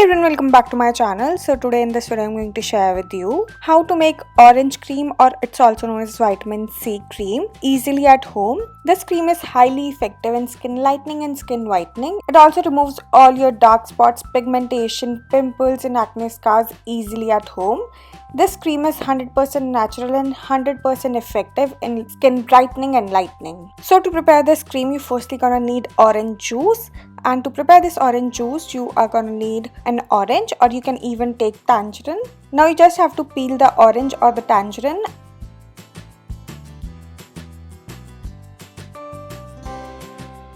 everyone, welcome back to my channel. So today in this video I'm going to share with you how to make orange cream, or it's also known as vitamin C cream, easily at home. This cream is highly effective in skin lightening and skin whitening. It also removes all your dark spots, pigmentation, pimples and acne scars easily at home. This cream is 100% natural and 100% effective in skin brightening and lightening. So to prepare this cream, you firstly gonna need orange juice. And to prepare this orange juice, you are gonna need an orange, or you can even take tangerine. Now you just have to peel the orange or the tangerine.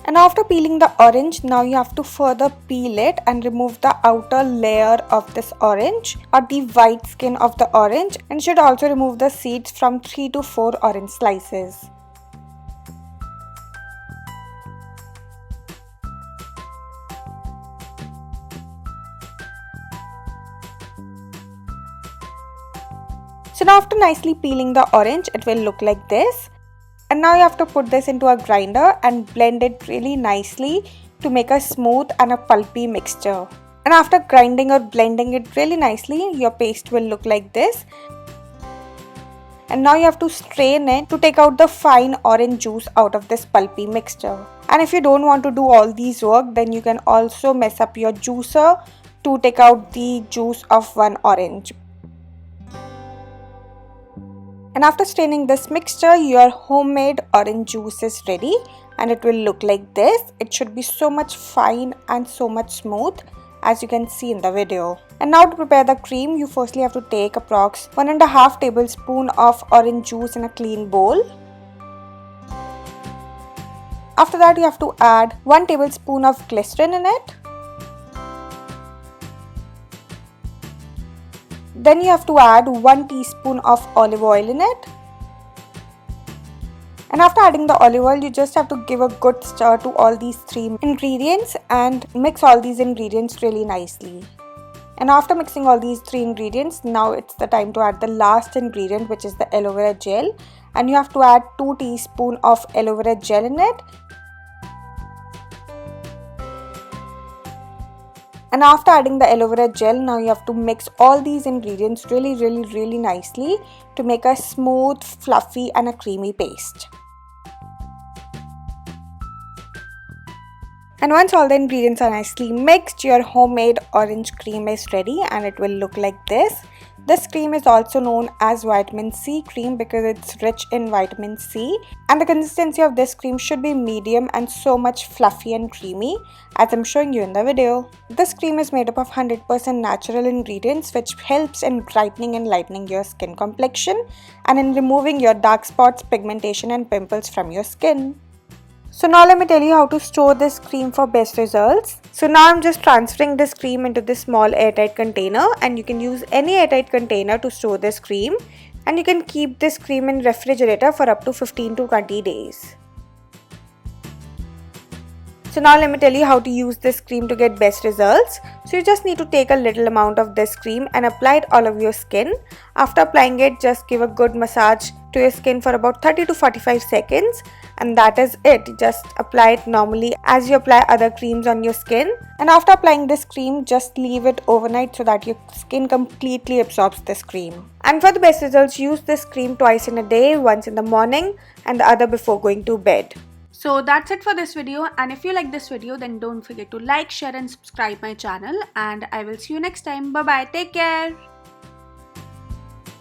And after peeling the orange, now you have to further peel it and remove the outer layer of this orange, or the white skin of the orange, and should also remove the seeds from 3 to 4 orange slices. So now after nicely peeling the orange, it will look like this. And now you have to put this into a grinder and blend it really nicely to make a smooth and a pulpy mixture. And after grinding or blending it really nicely, your paste will look like this. And now you have to strain it to take out the fine orange juice out of this pulpy mixture. And if you don't want to do all these work, then you can also mess up your juicer to take out the juice of one orange. And after straining this mixture, your homemade orange juice is ready, and it will look like this. It should be so much fine and so much smooth, as you can see in the video. And now to prepare the cream, you firstly have to take approx 1.5 tablespoon of orange juice in a clean bowl. After that, you have to add 1 tablespoon of glycerin in it. Then you have to add 1 teaspoon of olive oil in it. And after adding the olive oil, you just have to give a good stir to all these 3 ingredients and mix all these ingredients really nicely. And after mixing all these 3 ingredients, now it's the time to add the last ingredient, which is the aloe vera gel. And you have to add 2 teaspoons of aloe vera gel in it. And after adding the aloe vera gel, now you have to mix all these ingredients really nicely to make a smooth, fluffy and a creamy paste. And once all the ingredients are nicely mixed, your homemade orange cream is ready, and it will look like this. This cream is also known as vitamin C cream because it's rich in vitamin C, and the consistency of this cream should be medium and so much fluffy and creamy as I'm showing you in the video. This cream is made up of 100% natural ingredients, which helps in brightening and lightening your skin complexion and in removing your dark spots, pigmentation and pimples from your skin. So now let me tell you how to store this cream for best results. So now I'm just transferring this cream into this small airtight container, and you can use any airtight container to store this cream, and you can keep this cream in refrigerator for up to 15 to 20 days. So now let me tell you how to use this cream to get best results. So you just need to take a little amount of this cream and apply it all over your skin. After applying it, just give a good massage to your skin for about 30 to 45 seconds. And that is it. Just apply it normally as you apply other creams on your skin. And after applying this cream, just leave it overnight so that your skin completely absorbs this cream. And for the best results, use this cream twice in a day, once in the morning and the other before going to bed. So that's it for this video, and if you like this video, then don't forget to like, share and subscribe my channel, and I will see you next time. Bye bye, take care.